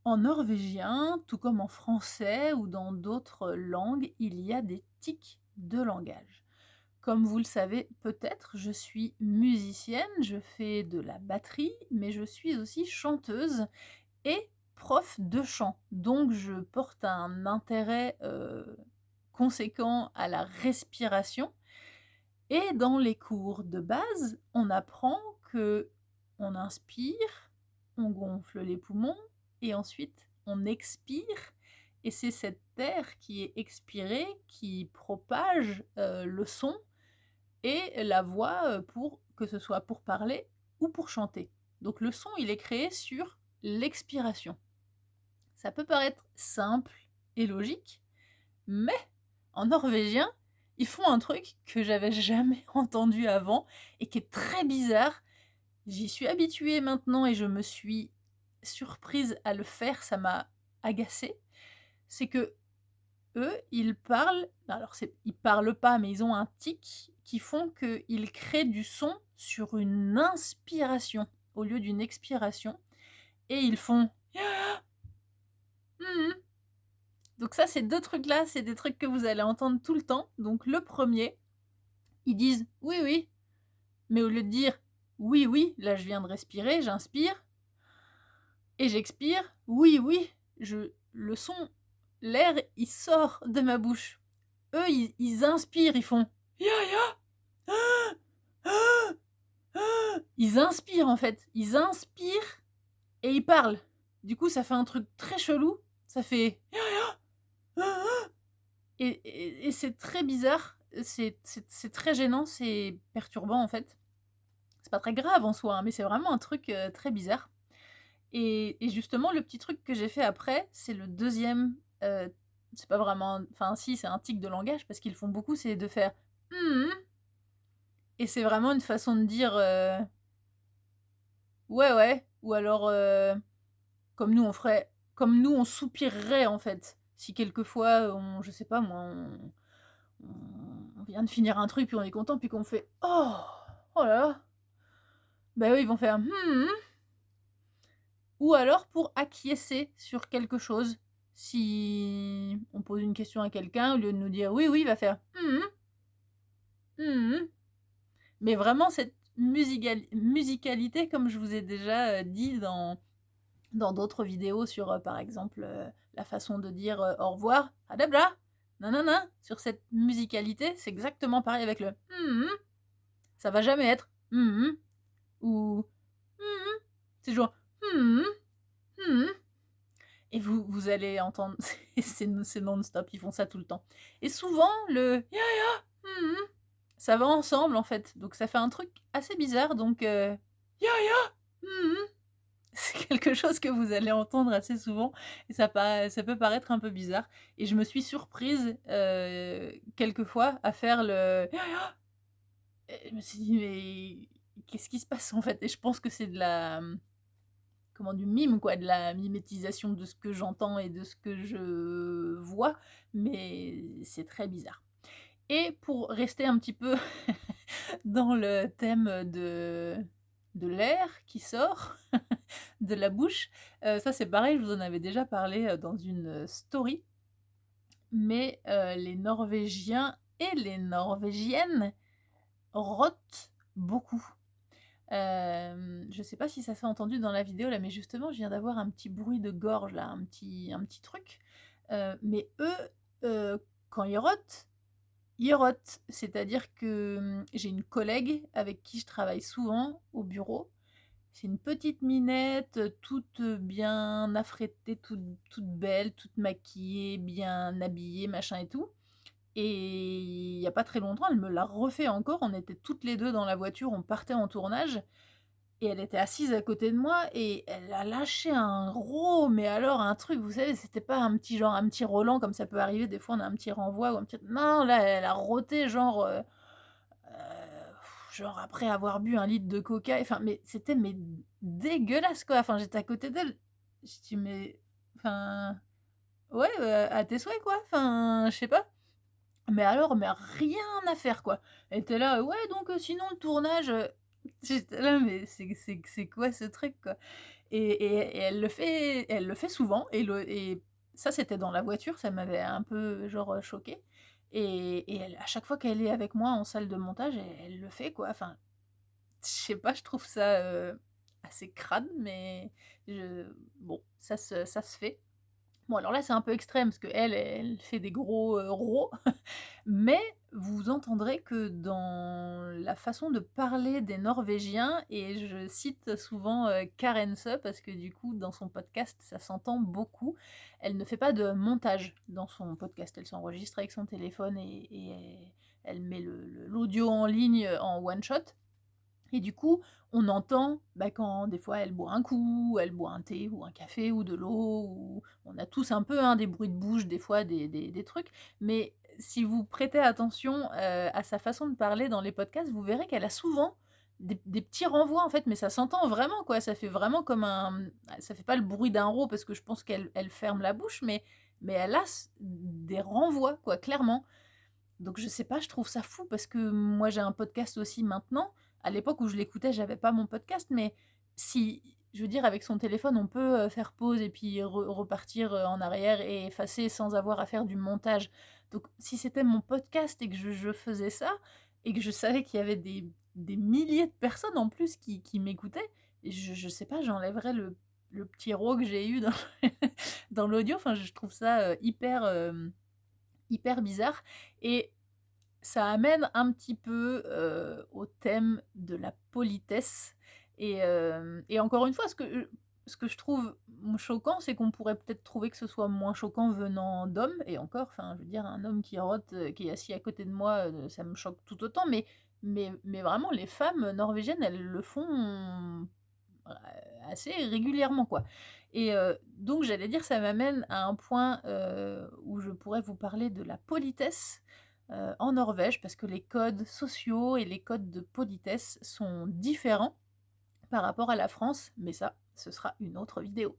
En norvégien, tout comme en français ou dans d'autres langues, il y a des tics de langage. Comme vous le savez peut-être, je suis musicienne, je fais de la batterie, mais je suis aussi chanteuse et prof de chant. Donc je porte un intérêt, conséquent à la respiration et dans les cours de base, on apprend que on inspire, on gonfle les poumons et ensuite on expire et c'est cet air qui est expiré qui propage, le son et la voix, pour que ce soit pour parler ou pour chanter. Donc le son, il est créé sur l'expiration. Ça peut paraître simple et logique, mais en norvégien, ils font un truc que j'avais jamais entendu avant et qui est très bizarre. J'y suis habituée maintenant et je me suis surprise à le faire, ça m'a agacée. C'est que eux, ils parlent, alors ils parlent pas, mais ils ont un tic qui font qu'ils créent du son sur une inspiration au lieu d'une expiration et ils font mmh. Donc ça, ces 2 trucs-là, c'est des trucs que vous allez entendre tout le temps. Donc le premier, ils disent: «Oui, oui», mais au lieu de dire: «Oui, oui», là je viens de respirer, j'inspire et j'expire, «Oui, oui», le son, l'air, il sort de ma bouche. Eux, ils inspirent, ils font: «Ya, ya, ah, ah, ah». Ils inspirent en fait, ils inspirent et ils parlent. Du coup, ça fait un truc très chelou, ça fait: «Ya, ya, ah, ah». Et c'est très bizarre, c'est très gênant, c'est perturbant en fait. C'est pas très grave en soi, hein, mais c'est vraiment un truc, très bizarre et justement le petit truc que j'ai fait après, c'est le deuxième. C'est pas vraiment enfin si, c'est un tic de langage parce qu'ils font beaucoup, c'est de faire: «Mmh mh» et c'est vraiment une façon de dire, «Ouais, ouais» ou alors, comme nous on soupirerait en fait. Si quelquefois on je sais pas moi, on vient de finir un truc, puis on est content, puis qu'on fait: «Oh! Oh là là!» Bah, eux, ils vont faire: «Mmh mh». Ou alors pour acquiescer sur quelque chose. Si on pose une question à quelqu'un, au lieu de nous dire: «Oui, oui», il va faire: «Mmh mh, mmh mh». Mais vraiment cette musicalité comme je vous ai déjà, dit dans d'autres vidéos sur, par exemple, la façon de dire, au revoir: «Adabla, nanana». Sur cette musicalité, c'est exactement pareil avec le: «Mmh mh». Ça va jamais être: «Mmh mh» ou «Mmh mh». C'est toujours: «Mmh mh, mmh mh». Et vous allez entendre, c'est non-stop, ils font ça tout le temps. Et souvent le «Ya ya, mmh mh», ça va ensemble en fait, donc ça fait un truc assez bizarre donc «Ya ya, mmh mh». C'est quelque chose que vous allez entendre assez souvent et ça peut paraître un peu bizarre et je me suis surprise, quelquefois à faire le «Ya ya» et je me suis dit: «Mais qu'est-ce qui se passe en fait?» Et je pense que c'est de la, comment? Du mime quoi, de la mimétisation de ce que j'entends et de ce que je vois, mais c'est très bizarre. Et pour rester un petit peu dans le thème de l'air qui sort de la bouche, ça c'est pareil, je vous en avais déjà parlé, dans une, story, mais les Norvégiens et les Norvégiennes rotent beaucoup. Je sais pas si ça s'est entendu dans la vidéo là, mais justement, je viens d'avoir un petit bruit de gorge là, un petit truc, mais eux, quand ils rotent. C'est-à-dire que, j'ai une collègue avec qui je travaille souvent au bureau. C'est une petite minette, toute, bien affrétée, toute belle, toute maquillée, bien habillée, machin et tout et il y a pas très longtemps, elle me l'a refait encore. On était toutes les 2 dans la voiture, on partait en tournage et elle était assise à côté de moi et elle a lâché un gros, mais alors un truc, vous savez, c'était pas un petit genre, un petit Roland comme ça peut arriver des fois, on a un petit renvoi ou un petit non, là, elle a roté genre, genre après avoir bu un litre de coca, enfin, mais c'était mais dégueulasse, quoi. Enfin, j'étais à côté d'elle, je dis: «Mais enfin, ouais, à tes souhaits, quoi, enfin, je sais pas». Mais alors, mais rien à faire, quoi. Elle était là: «Ouais, donc sinon le tournage», j'étais là: «Mais c'est quoi ce truc, quoi?» et elle le fait souvent et ça, c'était dans la voiture, ça m'avait un peu genre, choquée et elle à chaque fois qu'elle est avec moi en salle de montage, elle le fait quoi. Enfin, je sais pas, je trouve ça, assez crade, mais je bon, ça se fait. Bon alors là, c'est un peu extrême parce qu'elle fait des gros, rows, mais vous entendrez que dans la façon de parler des Norvégiens et je cite souvent, Karense parce que du coup dans son podcast ça s'entend beaucoup. Elle ne fait pas de montage dans son podcast, elle s'enregistre avec son téléphone et elle met l'audio en ligne, en one shot et du coup, on entend, bah, quand des fois elle boit un coup, elle boit un thé ou un café ou de l'eau ou on a tous un peu, hein, des bruits de bouche, des fois des trucs. Mais si vous prêtez attention, à sa façon de parler dans les podcasts, vous verrez qu'elle a souvent des petits renvois, en fait, mais ça s'entend vraiment, quoi. Ça fait vraiment comme ça fait pas le bruit d'un rot parce que je pense qu'elle ferme la bouche, mais elle a des renvois, quoi, clairement. Donc je sais pas, je trouve ça fou parce que moi j'ai un podcast aussi maintenant. À l'époque où je l'écoutais, j'avais pas mon podcast, mais si, je veux dire, avec son téléphone, on peut faire pause et puis repartir en arrière et effacer sans avoir à faire du montage. Donc si c'était mon podcast et que je faisais ça et que je savais qu'il y avait des milliers de personnes en plus qui m'écoutaient, je sais pas, j'enlèverais le petit row que j'ai eu dans, dans l'audio. Enfin, je trouve ça hyper bizarre et ça amène un petit peu, au thème de la politesse et encore une fois, ce que je trouve, choquant, c'est qu'on pourrait peut-être trouver que ce soit moins choquant venant d'hommes et encore, enfin, je veux dire, un homme qui rote, qui est assis à côté de moi, ça me choque tout autant, mais vraiment les femmes norvégiennes, elles le font, heu, assez régulièrement, quoi et donc j'allais dire, ça m'amène à un point, où je pourrais vous parler de la politesse en Norvège parce que les codes sociaux et les codes de politesse sont différents par rapport à la France, mais ça, ce sera une autre vidéo.